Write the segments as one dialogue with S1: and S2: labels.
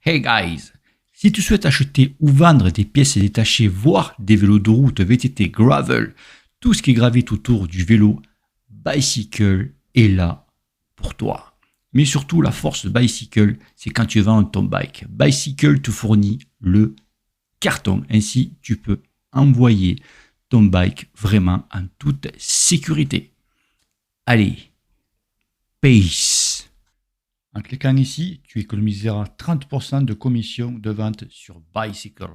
S1: Hey guys! Si tu souhaites acheter ou vendre des pièces détachées, voire des vélos de route, VTT, gravel, tout ce qui gravite autour du vélo, Bicycle est là pour toi. Mais surtout, la force de Bicycle, c'est quand tu vends ton bike. Bicycle te fournit le carton. Ainsi, tu peux envoyer ton bike vraiment en toute sécurité. Allez, peace! En cliquant ici, tu économiseras 30% de commission de vente sur Bicycle.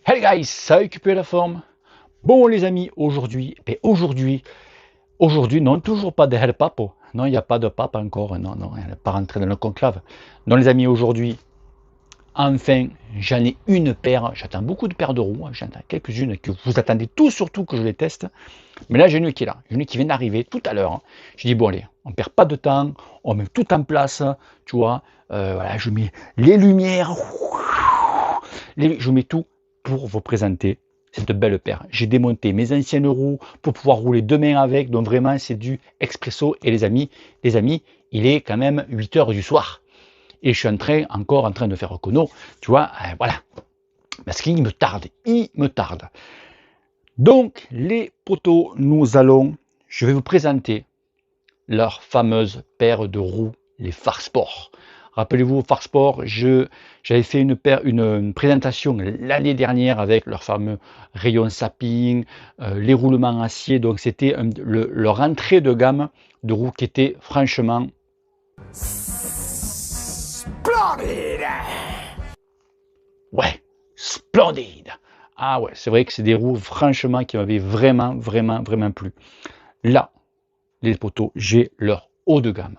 S2: Hey guys, ça a récupéré la forme. Bon les amis, aujourd'hui, non, toujours pas de El Papo. Non, il n'y a pas de pape encore. Non, elle n'est pas rentrée dans le conclave. Non les amis, aujourd'hui, enfin, j'en ai une paire. J'attends beaucoup de paires de roues. J'attends quelques-unes que vous attendez tous surtout que je les teste. Mais là, j'ai une qui est là. J'ai une qui vient d'arriver tout à l'heure. Je dis bon allez, on perd pas de temps. On met tout en place. Tu vois, voilà, je mets les lumières. Je mets tout pour vous présenter cette belle paire. J'ai démonté mes anciennes roues pour pouvoir rouler demain avec. Donc vraiment, c'est du expresso. Et les amis, il est quand même 8 heures du soir. Et je suis encore en train de faire Reconno. Tu vois, voilà. Parce qu'il me tarde. Donc, les poteaux, je vais vous présenter leur fameuse paire de roues, les Farsport. Rappelez-vous, Farsport, j'avais fait une présentation l'année dernière avec leur fameux rayon sapin, les roulements en acier. Donc c'était leur entrée de gamme de roues qui était franchement splendide. Ouais, splendide. Ah ouais, c'est vrai que c'est des roues franchement qui m'avaient vraiment plu. Là, les poteaux, j'ai leur haut de gamme,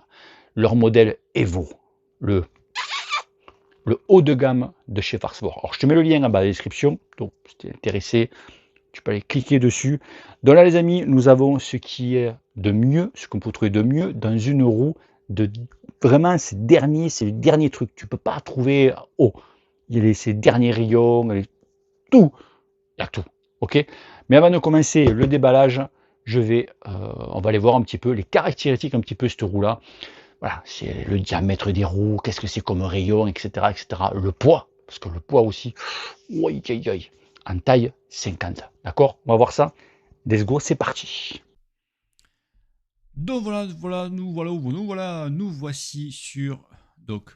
S2: leur modèle Evo, le haut de gamme de chez Farsport. Alors je te mets le lien en bas de la description, donc si tu es intéressé, tu peux aller cliquer dessus. Donc là les amis, nous avons ce qui est de mieux, ce qu'on peut trouver de mieux dans une roue de vraiment c'est le dernier truc. Tu peux pas trouver haut. Il y a ces derniers rayons, tout, il y a tout. Ok. Mais avant de commencer le déballage, on va aller voir un petit peu les caractéristiques un petit peu de cette roue là. Voilà, c'est le diamètre des roues, qu'est-ce que c'est comme rayon, etc., etc. Le poids, parce que le poids aussi, en taille 50. D'accord? On va voir ça. Let's go, c'est parti.
S1: Donc nous voici sur donc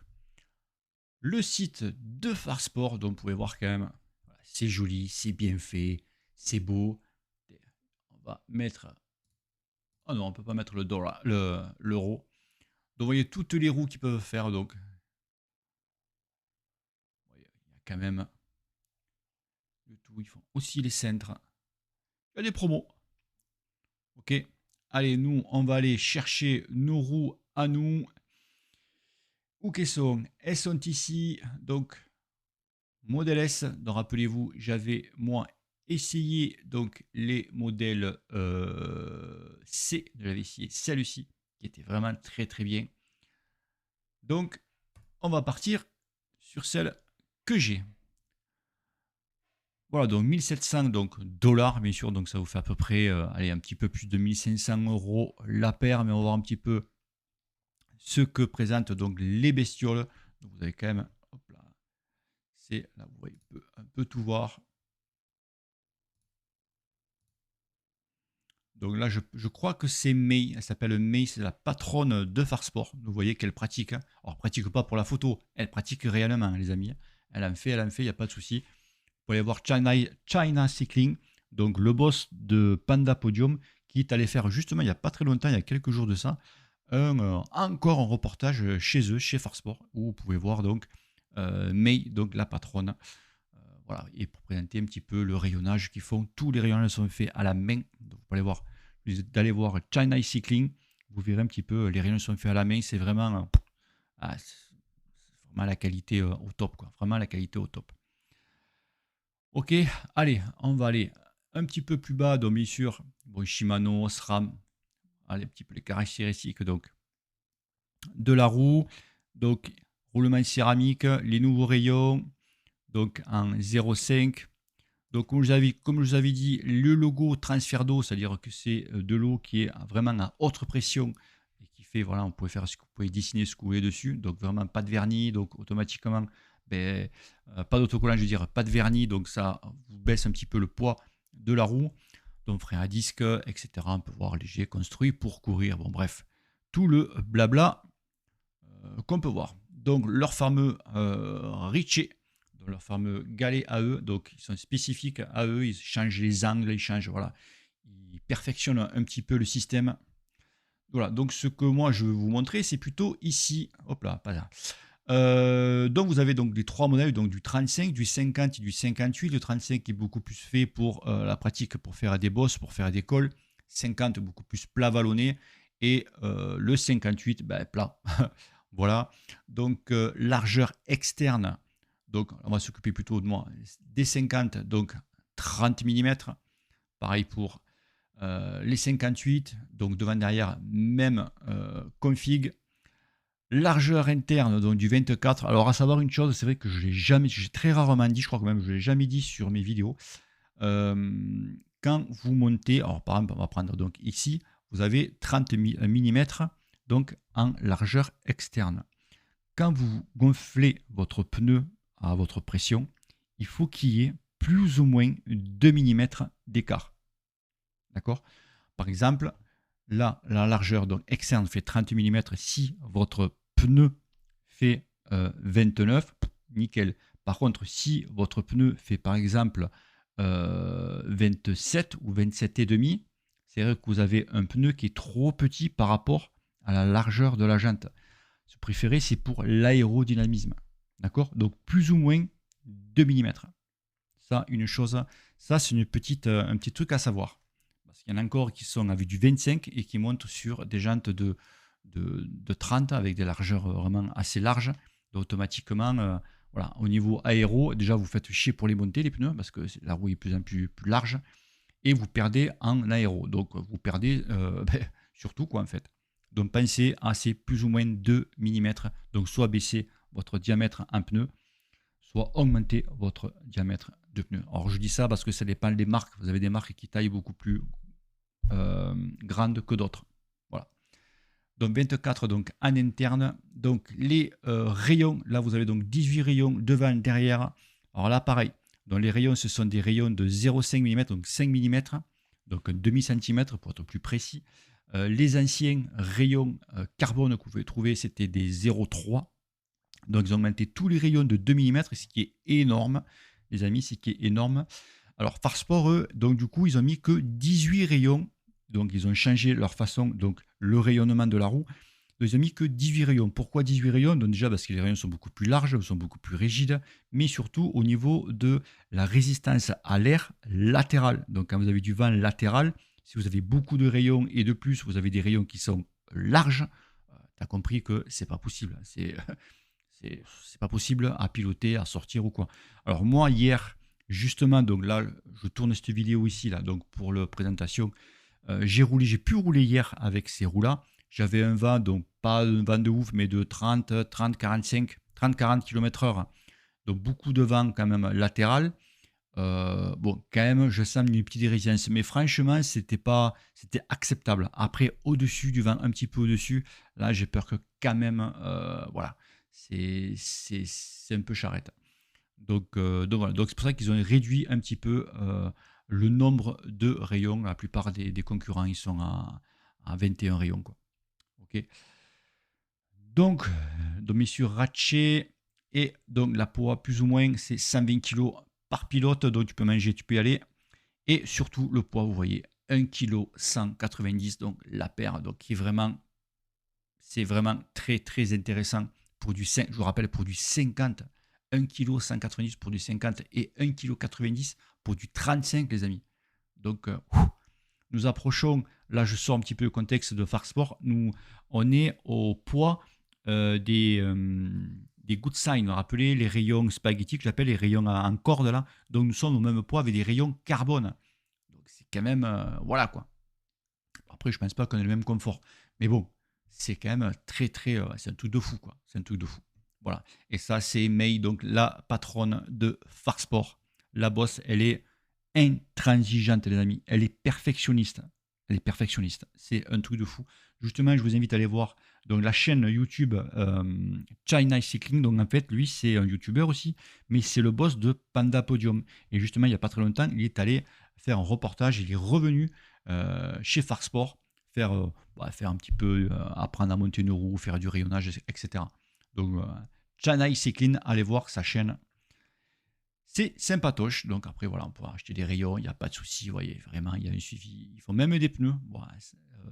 S1: le site de Farsport. Donc vous pouvez voir quand même, c'est joli, c'est bien fait, c'est beau. On va mettre, oh non, on peut pas mettre le dollar, l'euro. Donc vous voyez toutes les roues qu'ils peuvent faire. Donc il y a quand même le tout. Ils font aussi les cintres. Il y a des promos. Ok. Allez, nous, on va aller chercher nos roues à nous. Où qu'elles sont? Elles sont ici. Donc, modèle S. Donc, rappelez-vous, j'avais moi essayé donc les modèles C. J'avais essayé celle-ci qui était vraiment très bien. Donc, on va partir sur celle que j'ai. Voilà, donc 1700 dollars, bien sûr, donc ça vous fait à peu près, allez, un petit peu plus de 1500 € la paire, mais on va voir un petit peu ce que présentent donc les bestioles. Donc vous avez quand même, hop là, c'est là, vous voyez un peu tout voir. Donc là, je crois que c'est May, elle s'appelle May, c'est la patronne de Farsport. Vous voyez qu'elle pratique, hein. Alors, elle pratique pas pour la photo, elle pratique réellement, les amis. Elle en fait, il n'y a pas de souci. Vous pouvez voir China Cycling, donc le boss de Panda Podium, qui est allé faire justement, il n'y a pas très longtemps, il y a quelques jours de ça, encore un reportage chez eux, chez Farsport, où vous pouvez voir donc May, donc la patronne, voilà, et pour présenter un petit peu le rayonnage qu'ils font. Tous les rayonnages sont faits à la main. Donc, vous pouvez d'aller voir China Cycling, vous verrez un petit peu, les rayonnages sont faits à la main, c'est vraiment, c'est vraiment la qualité au top, quoi. Vraiment la qualité au top. Ok, allez, on va aller un petit peu plus bas, donc bien sûr, bon, Shimano, SRAM, allez, un petit peu les caractéristiques donc, de la roue, donc roulement céramique, les nouveaux rayons, donc en 0,5. Donc comme je vous avais dit, le logo transfert d'eau, c'est-à-dire que c'est de l'eau qui est vraiment à haute pression et qui fait, voilà, on pouvait faire ce que vous pouvez dessiner ce que vous voulez dessus. Donc vraiment pas de vernis, donc automatiquement, ben, pas d'autocollant, je veux dire, pas de vernis, donc ça vous baisse un petit peu le poids de la roue. Donc frein à disque, etc. On peut voir léger, construit pour courir. Bon bref, tout le blabla qu'on peut voir. Donc leur fameux Ritchey, donc leur fameux galet à eux, donc ils sont spécifiques à eux, ils changent les angles, ils changent, voilà, ils perfectionnent un petit peu le système. Voilà, donc ce que moi je veux vous montrer, c'est plutôt ici. Hop là, pas là. Donc vous avez donc les trois modèles, donc du 35, du 50 et du 58. Le 35 est beaucoup plus fait pour la pratique, pour faire des bosses, pour faire des cols. 50 beaucoup plus plat vallonné et le 58 ben, plat. Voilà. Donc largeur externe. Donc on va s'occuper plutôt de moi. Des 50, donc 30 mm. Pareil pour les 58, donc devant derrière, même config. Largeur interne, donc du 24. Alors, à savoir une chose, c'est vrai que je l'ai jamais, j'ai très rarement dit, je crois que même je ne l'ai jamais dit sur mes vidéos. Quand vous montez, alors par exemple, on va prendre donc ici, vous avez 30 mm donc en largeur externe. Quand vous gonflez votre pneu à votre pression, il faut qu'il y ait plus ou moins 2 mm d'écart. D'accord? Par exemple, là, la largeur donc, externe fait 30 mm. Si votre pneu fait 29, nickel. Par contre, si votre pneu fait par exemple 27 ou 27,5, c'est vrai que vous avez un pneu qui est trop petit par rapport à la largeur de la jante. Ce préféré, c'est pour l'aérodynamisme. D'accord? Donc plus ou moins 2 mm. Ça, une chose, ça c'est un petit truc à savoir. Parce qu'il y en a encore qui sont avec du 25 et qui montent sur des jantes de 30 avec des largeurs vraiment assez larges. Donc automatiquement, voilà, au niveau aéro, déjà vous faites chier pour les monter les pneus parce que la roue est de plus en plus large et vous perdez en aéro. Donc vous perdez surtout quoi en fait. Donc pensez à ces plus ou moins 2 mm. Donc soit baisser votre diamètre en pneu, soit augmenter votre diamètre de pneu. Alors je dis ça parce que ça dépend des marques. Vous avez des marques qui taillent beaucoup plus grandes que d'autres. Voilà. Donc 24 donc en interne. Donc les rayons, là vous avez donc 18 rayons devant, derrière. Alors là pareil. Donc les rayons ce sont des rayons de 0,5 mm, donc 5 mm, donc un demi-centimètre pour être plus précis. Les anciens rayons carbone que vous pouvez trouver, c'était des 0,3. Donc ils ont augmenté tous les rayons de 2 mm, ce qui est énorme, les amis, ce qui est énorme. Alors Farsport, eux, donc du coup, ils ont mis que 18 rayons. Donc ils ont changé leur façon, donc le rayonnement de la roue. Donc, ils ont mis que 18 rayons. Pourquoi 18 rayons? Donc déjà parce que les rayons sont beaucoup plus larges, sont beaucoup plus rigides, mais surtout au niveau de la résistance à l'air latérale. Donc quand vous avez du vent latéral, si vous avez beaucoup de rayons et de plus, vous avez des rayons qui sont larges, tu as compris que c'est pas possible. C'est pas possible à piloter, à sortir ou quoi. Alors moi hier, justement, donc là, je tourne cette vidéo ici là, donc pour la présentation, j'ai pu rouler hier avec ces roues-là. J'avais un vent, donc pas un vent de ouf, mais de 30, 45, 30-40 km/h. Donc beaucoup de vent quand même latéral. Bon, quand même, je sens une petite résistance, mais franchement, c'était acceptable. Après, au-dessus du vent, un petit peu au-dessus, là, j'ai peur que quand même, voilà, c'est un peu charrette. Donc voilà, donc c'est pour ça qu'ils ont réduit un petit peu le nombre de rayons. La plupart des concurrents, ils sont à 21 rayons, quoi. Ok. Donc messieurs Ratchet, et donc la poids plus ou moins, c'est 120 kg par pilote, donc tu peux manger, tu peux y aller. Et surtout le poids, vous voyez, 1 kg 190, donc la paire, donc qui est vraiment, c'est vraiment très très intéressant pour du 5, je vous rappelle, pour du 50, 1 kg 190 pour du 50 et 1 kg 90 pour du 35, les amis. Donc nous approchons, là je sors un petit peu le contexte de Farsport, on est au poids des good signs, rappelez les rayons spaghetti que j'appelle les rayons en corde là, donc nous sommes au même poids avec des rayons carbone. Donc c'est quand même, voilà quoi. Après je pense pas qu'on ait le même confort, mais bon, c'est quand même très très, c'est un truc de fou quoi, c'est un truc de fou. Voilà, et ça c'est May, donc la patronne de Farsport. La boss, elle est intransigeante les amis, elle est perfectionniste. Elle est perfectionniste, c'est un truc de fou. Justement, je vous invite à aller voir donc, la chaîne YouTube China Cycling. Donc en fait, lui, c'est un YouTuber aussi, mais c'est le boss de Panda Podium. Et justement, il n'y a pas très longtemps, il est allé faire un reportage. Il est revenu chez Far Sport faire un petit peu, apprendre à monter une roue, faire du rayonnage, etc. Donc China Cycling, allez voir sa chaîne. C'est sympatoche. Donc après, voilà, on peut acheter des rayons, il n'y a pas de souci. Vous voyez, vraiment, il y a un suivi. Ils font même des pneus. Bon,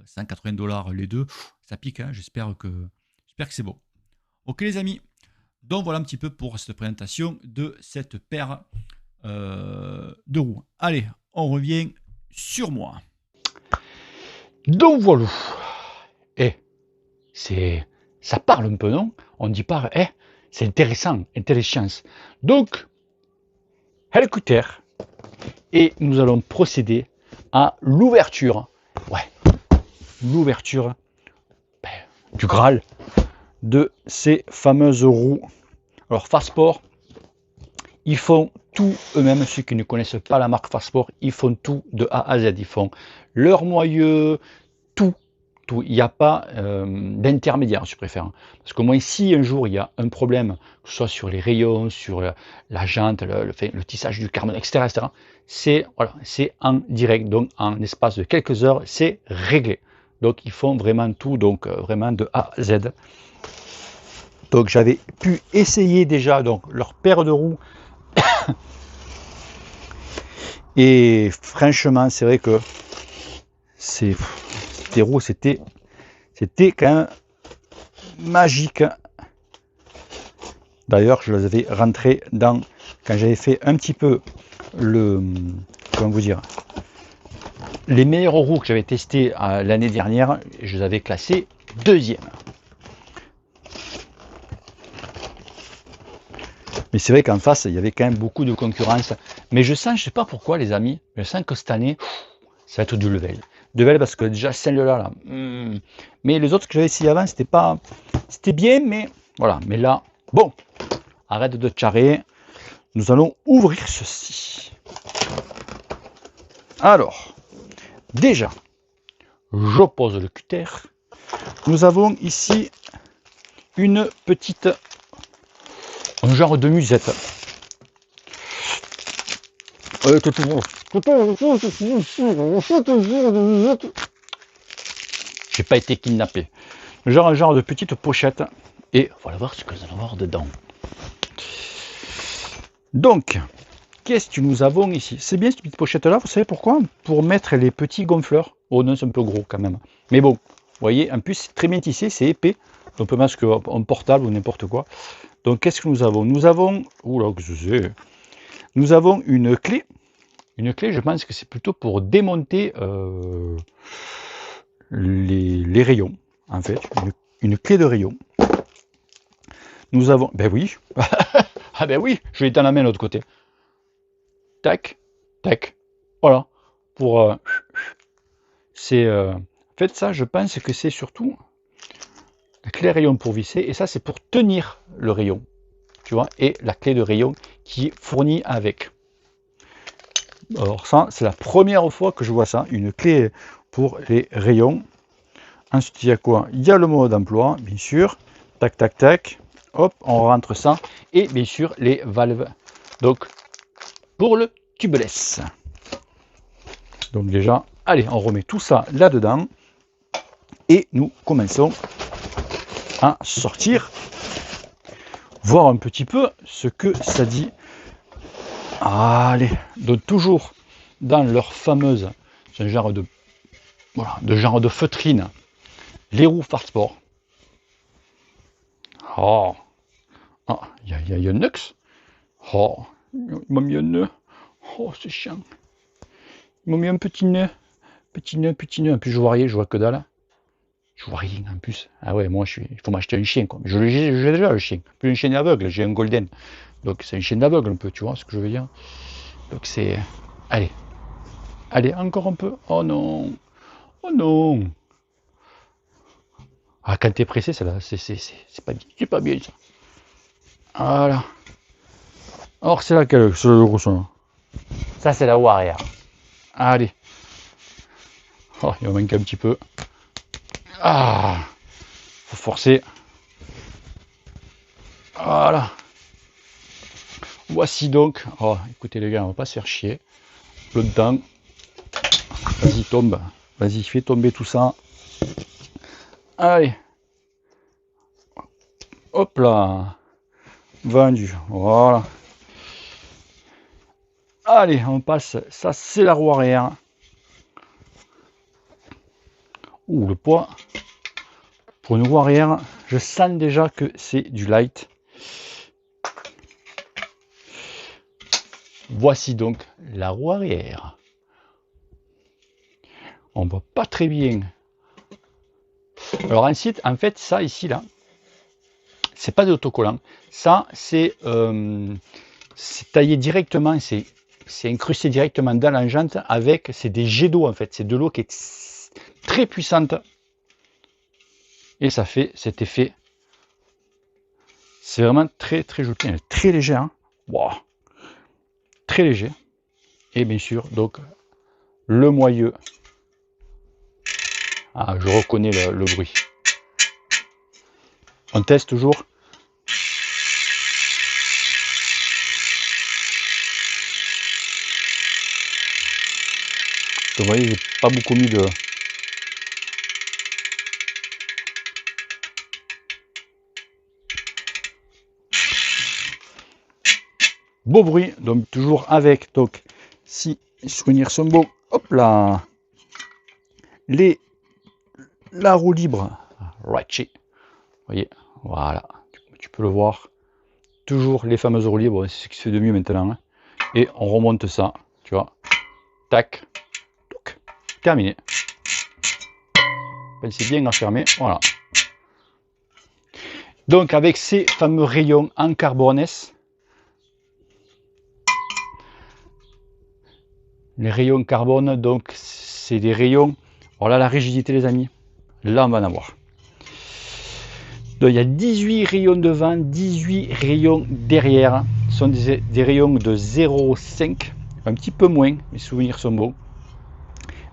S1: $180 les deux. Ça pique, hein. J'espère que c'est beau. Ok, les amis. Donc voilà un petit peu pour cette présentation de cette paire de roues. Allez, on revient sur moi.
S2: Donc voilà. Ça parle un peu, non? On dit pas, c'est intéressant, intelligence. Donc, écoutez, et nous allons procéder à l'ouverture. L'ouverture du Graal de ces fameuses roues. Alors, Far Sport, ils font tout eux-mêmes. Ceux qui ne connaissent pas la marque Far Sport, ils font tout de A à Z. Ils font leur moyeu, tout. Il n'y a pas d'intermédiaire, si je préfère. Parce que moi, si un jour il y a un problème, que ce soit sur les rayons, sur la jante, le tissage du carbone, etc., c'est en direct. Donc, en espace de quelques heures, c'est réglé. Donc, ils font vraiment tout, donc vraiment de A à Z. Donc, j'avais pu essayer déjà donc, leur paire de roues. Et franchement, c'est vrai que ces roues, c'était quand même magique. D'ailleurs, je les avais rentrées quand j'avais fait un petit peu les meilleures roues que j'avais testées l'année dernière, je les avais classées deuxième. Mais c'est vrai qu'en face, il y avait quand même beaucoup de concurrence. Mais je sais pas pourquoi, les amis, je sens que cette année, ça va être du level. Parce que déjà celle-là, mais les autres que j'avais essayé avant, c'était bien, mais voilà. Mais là, bon, arrête de charrer. Nous allons ouvrir ceci. Alors, déjà, je pose le cutter. Nous avons ici un genre de musette. J'ai pas été kidnappé. Un genre de petite pochette. Et voilà voir ce que nous allons avoir dedans. Donc, qu'est-ce que nous avons ici? C'est bien cette petite pochette là, vous savez pourquoi? Pour mettre les petits gonfleurs. Oh non, c'est un peu gros quand même. Mais bon, vous voyez, en plus c'est très bien tissé, c'est épais. On peut mettre en portable ou n'importe quoi. Donc qu'est-ce que nous avons? Nous avons, nous avons une clé. Une clé, je pense que c'est plutôt pour démonter les rayons, en fait. Une clé de rayon. Nous avons, ben oui, ah ben oui, je vais t'en amener de l'autre côté. Tac, tac, voilà. Pour, c'est, en fait ça, je pense que c'est surtout la clé rayon pour visser, et ça c'est pour tenir le rayon, tu vois, et la clé de rayon qui est fournie avec. Alors ça, c'est la première fois que je vois ça, une clé pour les rayons. Ensuite, il y a quoi? Il y a le mode d'emploi, bien sûr. Tac, tac, tac. Hop, on rentre ça. Et bien sûr, les valves. Donc, pour le tubeless. Donc déjà, allez, on remet tout ça là-dedans. Et nous commençons à sortir. Voir un petit peu ce que ça dit. Allez, donc toujours dans leur fameuse, ce genre de, voilà, genre de feutrine, les roues Far Sport. Oh, il y a un nux. Oh, il m'a mis un nœud. Oh, c'est chiant. Il m'a mis un petit nœud. Petit nœud. En plus, je vois rien, je vois que dalle. Je vois rien en plus. Ah ouais, moi, il faut m'acheter un chien, quoi. J'ai déjà le chien. Plus un chien aveugle, j'ai un golden. Donc, c'est un chien aveugle un peu, tu vois ce que je veux dire. Donc, c'est... Allez, encore un peu. Oh non. Ah, quand t'es pressé, c'est là, c'est pas bien ça. Voilà. Alors c'est laquelle? C'est le gros son. Ça c'est la roue arrière. Allez. Oh, il en manque un petit peu. Ah, faut forcer. Voilà. Voici donc. Oh, écoutez les gars, on va pas se faire chier. Le dedans. Vas-y, tombe. Vas-y, fais tomber tout ça. Allez. Hop là. Vendu. Voilà. Allez, on passe. Ça, c'est la roue arrière. Ouh, le poids. Pour une roue arrière, je sens déjà que c'est du light. Voici donc la roue arrière. On voit pas très bien. Alors ensuite, en fait, ça ici là, c'est pas de l'autocollant. Ça, c'est taillé directement, c'est incrusté directement dans la jante avec, c'est des jets d'eau en fait. C'est de l'eau qui est très puissante. Et ça fait cet effet. C'est vraiment très très joli. Elle est très léger. Hein. Wow. Très léger. Et bien sûr, donc, le moyeu. Ah, je reconnais le bruit. On teste toujours. Vous voyez, j'ai pas beaucoup mis de... Beau bruit, donc toujours avec, donc, si les souvenirs sont bons, hop là, la roue libre, ratchet, vous voyez, voilà, tu peux le voir, toujours les fameuses roues libres, c'est ce qui se fait de mieux maintenant, hein. Et on remonte ça, tu vois, tac, toc, terminé. Pensez bien à fermer, voilà. Donc avec ces fameux rayons en carbone, les rayons carbone, donc c'est des rayons, voilà la rigidité les amis, là on va en avoir. Donc il y a 18 rayons devant, 18 rayons derrière, ce sont des rayons de 0,5, un petit peu moins, mes souvenirs sont bons.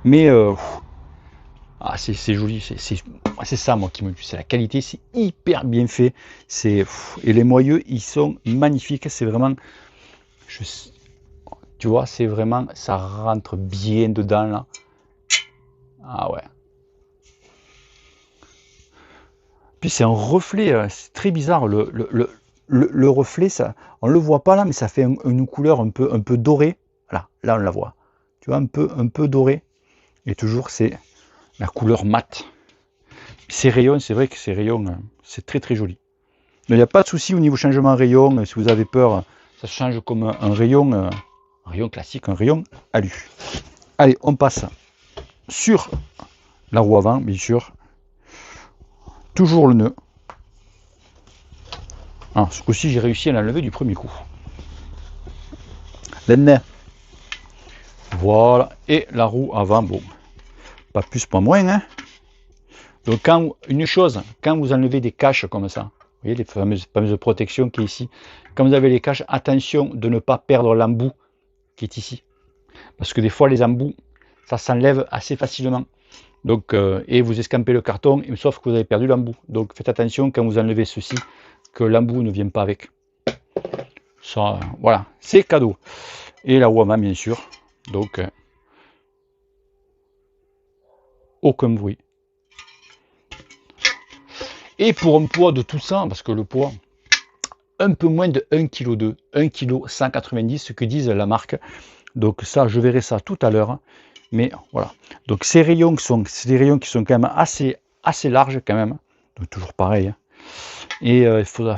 S2: Mais ah, c'est joli, c'est ça moi qui me tue, c'est la qualité, c'est hyper bien fait, et les moyeux ils sont magnifiques, c'est vraiment, tu vois, c'est vraiment, ça rentre bien dedans là. Ah ouais. Puis c'est un reflet, c'est très bizarre, le reflet, ça, on le voit pas là, mais ça fait une couleur un peu dorée. Voilà, là on la voit. Tu vois, un peu doré. Et toujours c'est la couleur mate. Ces rayons, c'est vrai que ces rayons, c'est très très joli. Mais il n'y a pas de souci au niveau changement rayon. Si vous avez peur, ça change comme un rayon classique, un rayon alu. Allez, on passe sur la roue avant, bien sûr. Toujours le nœud. Ah, ce coup-ci, j'ai réussi à l'enlever du premier coup. L'ennemi. Voilà. Et la roue avant, bon, pas plus, pas moins. Hein. Donc, une chose, quand vous enlevez des caches comme ça, vous voyez les fameuses protections qui est ici, quand vous avez les caches, attention de ne pas perdre l'embout qui est ici. Parce que des fois, les embouts, ça s'enlève assez facilement. Donc, et vous escampez le carton, sauf que vous avez perdu l'embout. Donc, faites attention quand vous enlevez ceci, que l'embout ne vienne pas avec. Ça, voilà, c'est cadeau. Et la roue avant, bien sûr. Donc, aucun bruit. Et pour un poids de tout ça, parce que le poids, un peu moins de 1,2 kg, 1 kg 190, ce que disent la marque. Donc ça, je verrai ça tout à l'heure. Mais voilà. Donc ces rayons, c'est des rayons qui sont quand même assez larges quand même. Donc toujours pareil. Hein. Et il faudra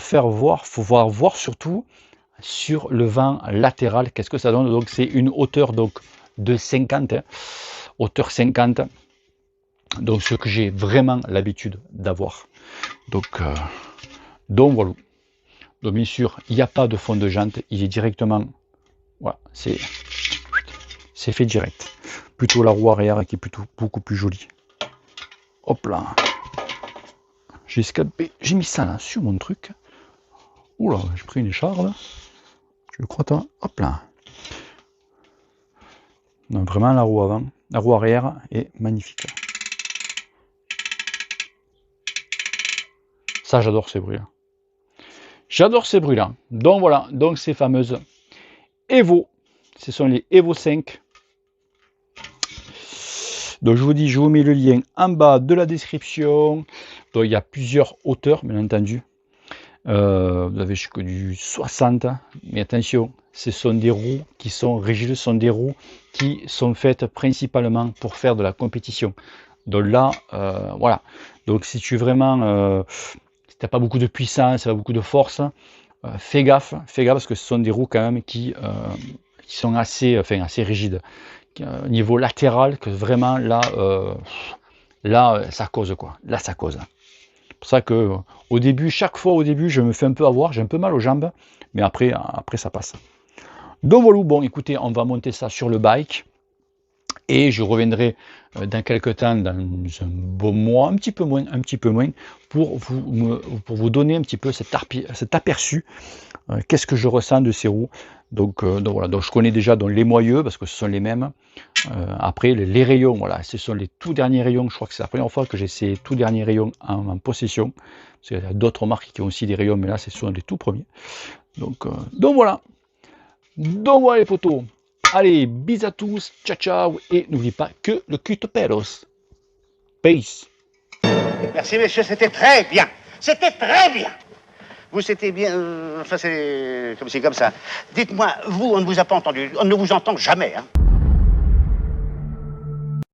S2: voir surtout sur le vent latéral, qu'est-ce que ça donne. Donc c'est une hauteur donc de 50, hein, hauteur 50. Donc ce que j'ai vraiment l'habitude d'avoir. Donc voilà. Donc bien sûr, il n'y a pas de fond de jante, il est directement, voilà, c'est fait direct. Plutôt la roue arrière qui est plutôt beaucoup plus jolie. Hop là. J'ai escapé, j'ai mis ça là sur mon truc. Oula, j'ai pris une écharpe. Je crois toi. Hop là. Donc vraiment la roue avant, la roue arrière est magnifique. Ça, j'adore ces bruits-là. J'adore ces bruits-là. Donc voilà, donc ces fameuses Evo. Ce sont les Evo 5. Donc je vous dis, je vous mets le lien en bas de la description. Donc il y a plusieurs hauteurs, bien entendu. Vous avez jusque du 60. Mais attention, ce sont des roues qui sont rigides, ce sont des roues qui sont faites principalement pour faire de la compétition. Donc là, voilà. Donc si tu es vraiment... si tu n'as pas beaucoup de puissance, pas beaucoup de force, fais gaffe parce que ce sont des roues quand même qui sont assez rigides. Au niveau latéral, que vraiment là, ça cause quoi. Là, ça cause. C'est pour ça que au début, chaque fois au début, je me fais un peu avoir, j'ai un peu mal aux jambes, mais après ça passe. Donc voilà, bon, écoutez, on va monter ça sur le bike. Et je reviendrai dans quelques temps, dans un bon mois, un petit peu moins, pour vous donner un petit peu cet aperçu. Qu'est-ce que je ressens de ces roues. Donc voilà, donc je connais déjà les moyeux, parce que ce sont les mêmes. Après, les rayons, voilà, ce sont les tout derniers rayons. Je crois que c'est la première fois que j'ai ces tout derniers rayons en possession. Parce qu'il y a d'autres marques qui ont aussi des rayons, mais là, ce sont les tout premiers. Donc voilà. Donc voilà les photos. Allez, bis à tous, ciao ciao, et n'oublie pas que le cul te pelos. Peace.
S3: Merci messieurs, c'était très bien. C'était très bien. Vous c'était bien, enfin c'est comme ça. Dites-moi, vous, on ne vous a pas entendu, on ne vous entend jamais, hein.